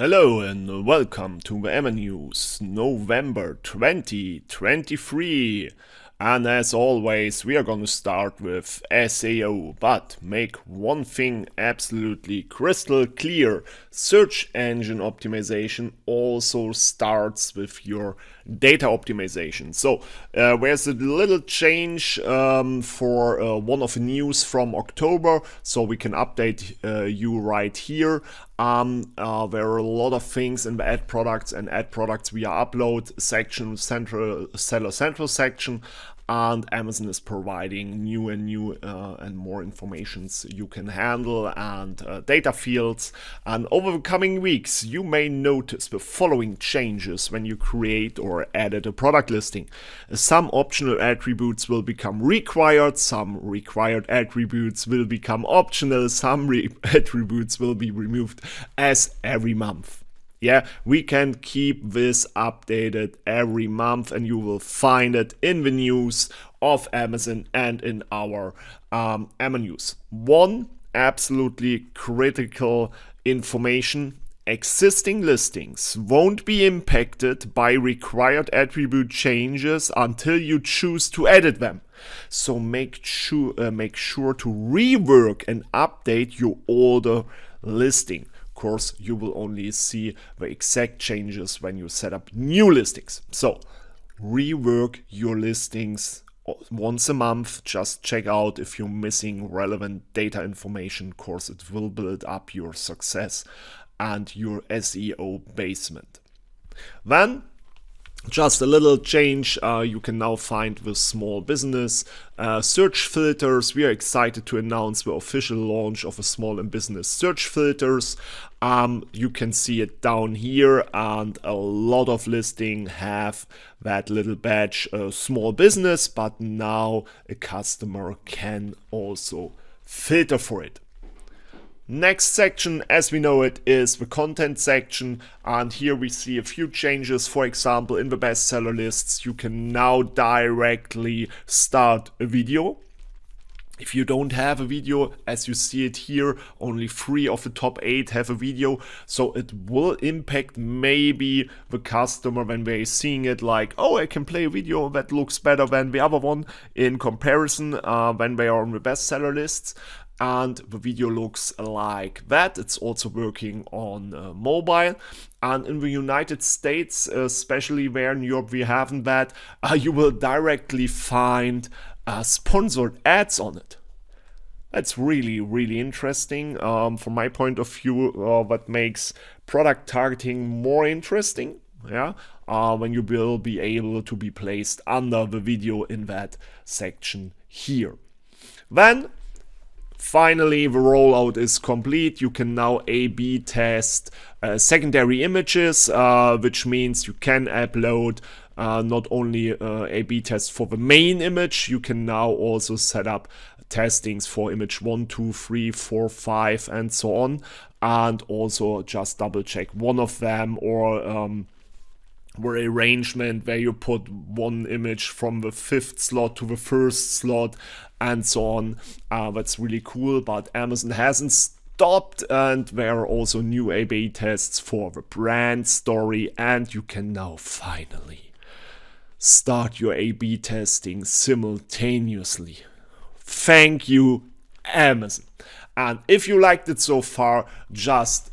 Hello and welcome to the AMAnews November 2023. And as always, we are going to start with SEO, but make one thing absolutely crystal clear. Search engine optimization also starts with your data optimization. So there's a little change for one of the news from October, so we can update you right here. There are a lot of things in the ad products and ad products via upload section, seller central section, and Amazon is providing new and more informations you can handle and data fields. And over the coming weeks, you may notice the following changes when you create or edit a product listing. Some optional attributes will become required, some required attributes will become optional, some attributes will be removed as every month. Yeah, we can keep this updated every month and you will find it in the news of Amazon and in our AMAnews. One absolutely critical information: existing listings won't be impacted by required attribute changes until you choose to edit them. So make sure to rework and update your older listing. Of course, you will only see the exact changes when you set up new listings. So rework your listings once a month. Just check out if you're missing relevant data information. Of course, it will build up your success and your SEO basement. Then just a little change, you can now find the small business search filters. We are excited to announce the official launch of a small and business search filters. You can see it down here, and a lot of listings have that little badge, small business, but now a customer can also filter for it. Next section, as we know it, is the content section, and here we see a few changes. For example, in the bestseller lists, you can now directly start a video. If you don't have a video, as you see it here, only 3 of the top 8 have a video, so it will impact maybe the customer when they're seeing it like, oh, I can play a video that looks better than the other one in comparison when they are on the bestseller lists. And the video looks like that. It's also working on mobile. And in the United States, especially where in Europe we haven't that, you will directly find sponsored ads on it. That's really interesting. From my point of view, what makes product targeting more interesting. Yeah, when you will be able to be placed under the video in that section here. Then finally, the rollout is complete. You can now A/B test secondary images, which means you can upload not only A/B tests for the main image, you can now also set up testings for image 1, 2, 3, 4, 5, and so on, and also just double check one of them, or arrangement where you put one image from the 5th slot to the 1st slot and so on. That's really cool, but Amazon hasn't stopped, and there are also new A/B tests for the brand story, and you can now finally start your A/B testing simultaneously. Thank you, Amazon. And if you liked it so far, just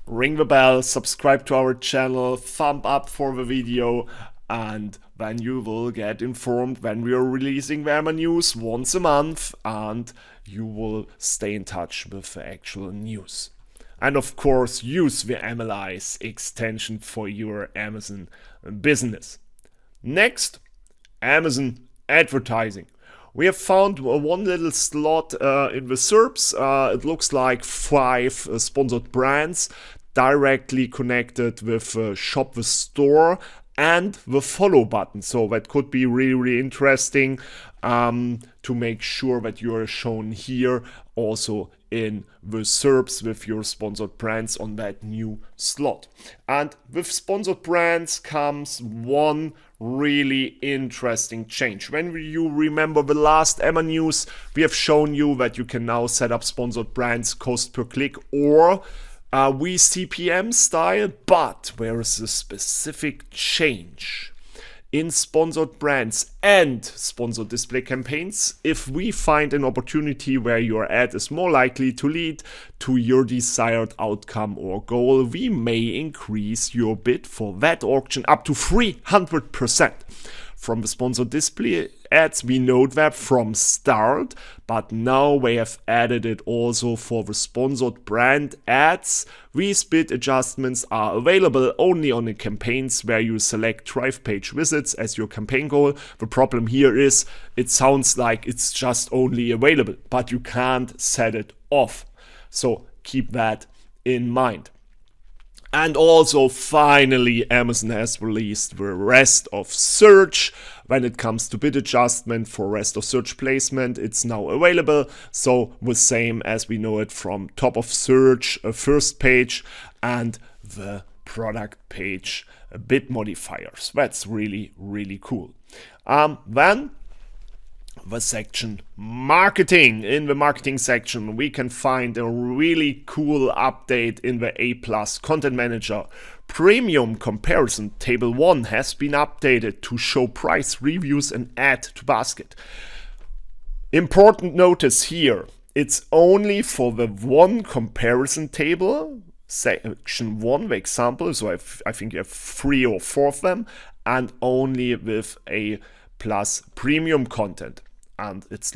ring the bell, subscribe to our channel, thumb up for the video, and then you will get informed when we are releasing the AMAnews once a month, and you will stay in touch with the actual news. And of course, use the AMALYZE extension for your Amazon business. Next, Amazon advertising. We have found one little slot in the SERPs. It looks like 5 sponsored brands directly connected with Shop the Store and the follow button. So that could be really interesting to make sure that you are shown here also in the SERPs with your sponsored brands on that new slot. And with sponsored brands comes one really interesting change. When you remember the last AMAnews, we have shown you that you can now set up sponsored brands cost per click or We CPM style, but there is a specific change. In sponsored brands and sponsored display campaigns, if we find an opportunity where your ad is more likely to lead to your desired outcome or goal, we may increase your bid for that auction up to 300%. From the sponsored display ads, we know that from start, but now we have added it also for the sponsored brand ads. These bid adjustments are available only on the campaigns where you select Drive page visits as your campaign goal. The problem here is it sounds like it's just only available, but you can't set it off. So keep that in mind. And also, finally, Amazon has released the rest of search. When it comes to bid adjustment for rest of search placement, it's now available. So the same as we know it from top of search, first page, and the product page bid modifiers. That's really, really cool. Then the section marketing. In the marketing section, we can find a really cool update in the A+ Content Manager. Premium comparison table 1 has been updated to show price, reviews, and add to basket. Important notice here, it's only for the one comparison table, section 1, the example, so I think you have 3 or 4 of them, and only with A+ premium content. And it's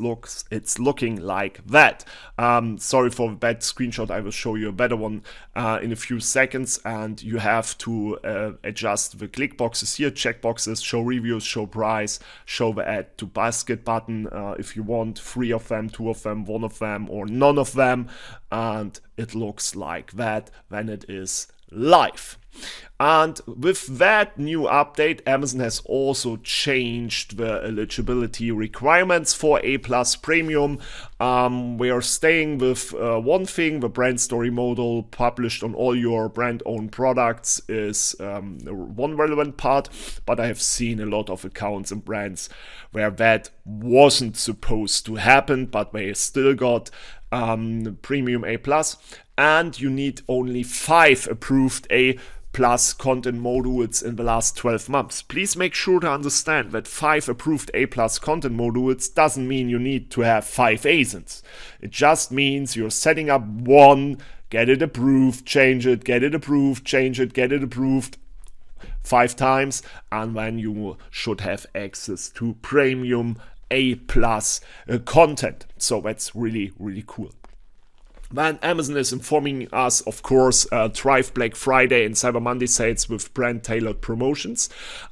looking like that. Sorry for the bad screenshot. I will show you a better one in a few seconds. And you have to adjust the click boxes here, check boxes, show reviews, show price, show the add to basket button. If you want 3 of them, 2 of them, 1 of them, or none of them. And it looks like that when it is live. And with that new update, Amazon has also changed the eligibility requirements for A+ Premium. We are staying with one thing, the brand story model published on all your brand-owned products is one relevant part, but I have seen a lot of accounts and brands where that wasn't supposed to happen, but they still got Premium A+, and you need only 5 approved A+ content modules in the last 12 months. Please make sure to understand that 5 approved A+ content modules doesn't mean you need to have 5 ASINs. It just means you're setting up one, get it approved, change it, get it approved, change it, get it approved 5 times, and then you should have access to premium A+ content. So that's really, really cool. Then Amazon is informing us, of course, Thrive Black Friday and Cyber Monday sales with brand-tailored promotions.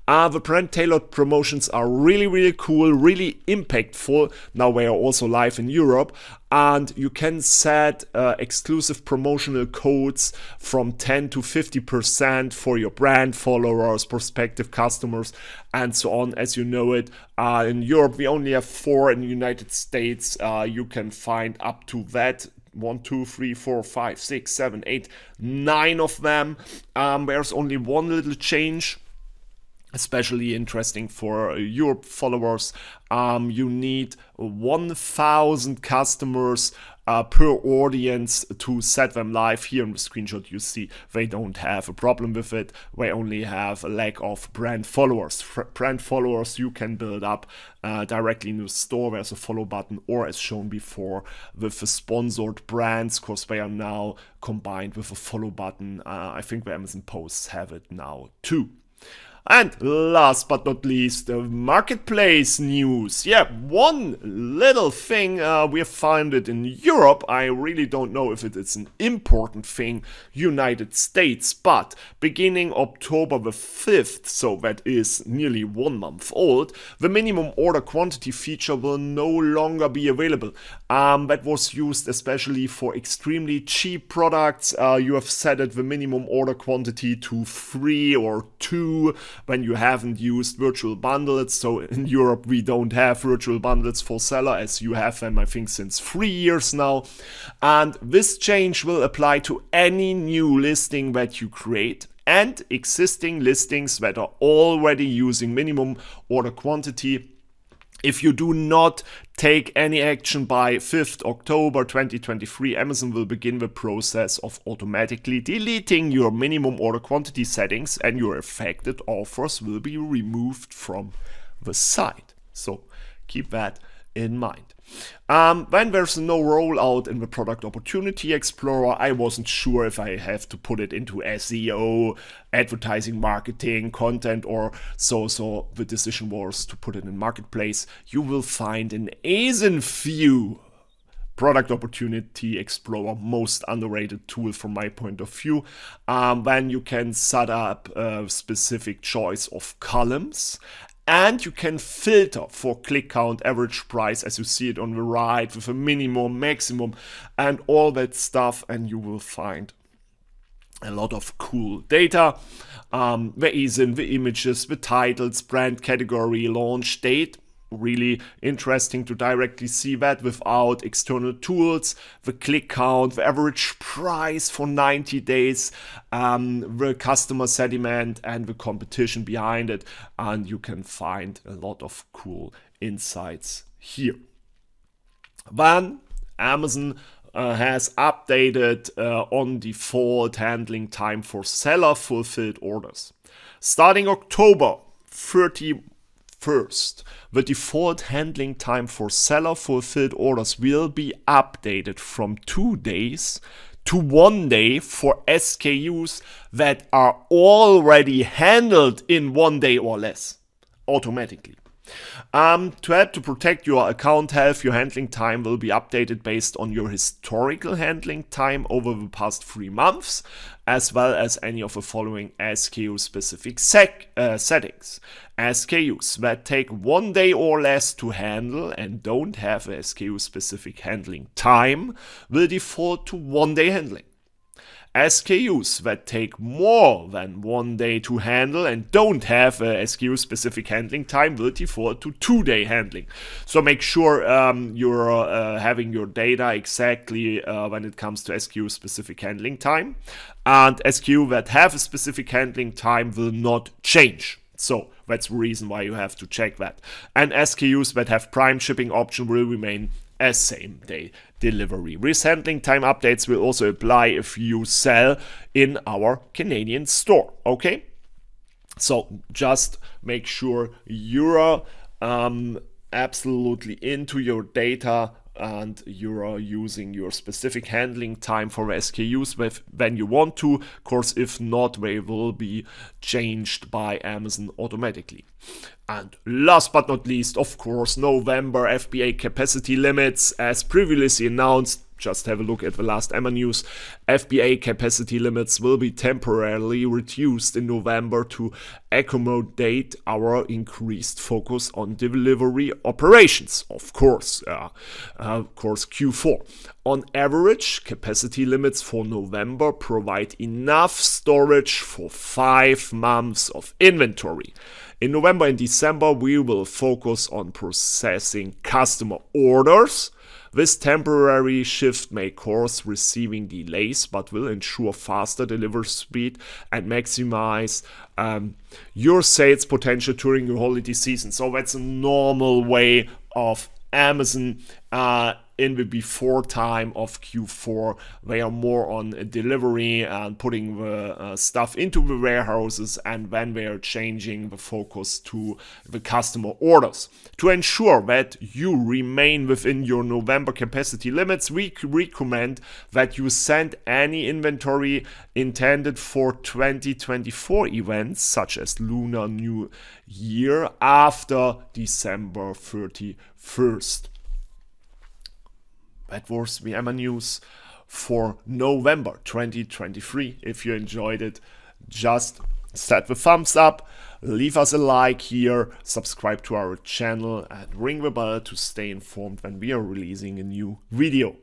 The brand-tailored promotions are really, really cool, really impactful. Now we are also live in Europe. And you can set exclusive promotional codes from 10 to 50% for your brand followers, prospective customers, and so on, as you know it. In Europe, we only have 4. In the United States, you can find up to that. 1, 2, 3, 4, 5, 6, 7, 8, 9 of them. There's only one little change, especially interesting for Europe followers. You need 1,000 customers per audience to set them live. Here in the screenshot you see they don't have a problem with it. They only have a lack of brand followers. Brand followers you can build up directly in the store. There's a follow button, or as shown before with the sponsored brands, because they are now combined with a follow button. I think the Amazon posts have it now too. And last but not least, the marketplace news. Yeah, one little thing, we have found it in Europe. I really don't know if it is an important thing, United States, but beginning October the 5th, so that is nearly 1 month old, the minimum order quantity feature will no longer be available. That was used especially for extremely cheap products. You have set it the minimum order quantity to 3 or 2 when you haven't used virtual bundles. So in Europe we don't have virtual bundles for seller, as you have them I think since 3 years now. And this change will apply to any new listing that you create and existing listings that are already using minimum order quantity. If you do not take any action by 5th October 2023, Amazon will begin the process of automatically deleting your minimum order quantity settings, and your affected offers will be removed from the site. So keep that in mind. When there's no rollout in the Product Opportunity Explorer, I wasn't sure if I have to put it into SEO, advertising, marketing, content, or so the decision was to put it in Marketplace. You will find an ASIN view Product Opportunity Explorer, most underrated tool from my point of view, when you can set up a specific choice of columns. And you can filter for click count, average price, as you see it on the right, with a minimum, maximum, and all that stuff. And you will find a lot of cool data. The ASIN, the images, the titles, brand category, launch date. Really interesting to directly see that without external tools. The click count, the average price for 90 days, the customer sentiment, and the competition behind it. And you can find a lot of cool insights here. Then Amazon has updated on default handling time for seller fulfilled orders. Starting October 31st, the default handling time for seller fulfilled orders will be updated from 2 days to 1 day for SKUs that are already handled in 1 day or less, automatically. To help to protect your account health, your handling time will be updated based on your historical handling time over the past 3 months, as well as any of the following SKU-specific settings. SKUs that take 1 day or less to handle and don't have a SKU-specific handling time will default to 1 day handling. SKUs that take more than 1 day to handle and don't have a SKU-specific handling time will default to 2 day handling. So make sure you're having your data exactly when it comes to SKU-specific handling time. And SKU that have a specific handling time will not change. So that's the reason why you have to check that. And SKUs that have prime shipping option will remain as same-day delivery. These handling time updates will also apply if you sell in our Canadian store, okay? So just make sure you're absolutely into your data and you're using your specific handling time for SKUs when you want to. Of course, if not, they will be changed by Amazon automatically. And last but not least, of course, November FBA capacity limits, as previously announced. Just have a look at the last AMAnews. FBA capacity limits will be temporarily reduced in November to accommodate our increased focus on delivery operations. Of course, Q4. On average, capacity limits for November provide enough storage for 5 months of inventory. In November and December, we will focus on processing customer orders. This temporary shift may cause receiving delays, but will ensure faster delivery speed and maximize your sales potential during your holiday season. So that's a normal way of Amazon in the before time of Q4. They are more on delivery and putting the stuff into the warehouses, and then they are changing the focus to the customer orders. To ensure that you remain within your November capacity limits, we recommend that you send any inventory intended for 2024 events, such as Lunar New Year, after December 31st. That was the AMAnews for November 2023. If you enjoyed it, just set the thumbs up, leave us a like here, subscribe to our channel, and ring the bell to stay informed when we are releasing a new video.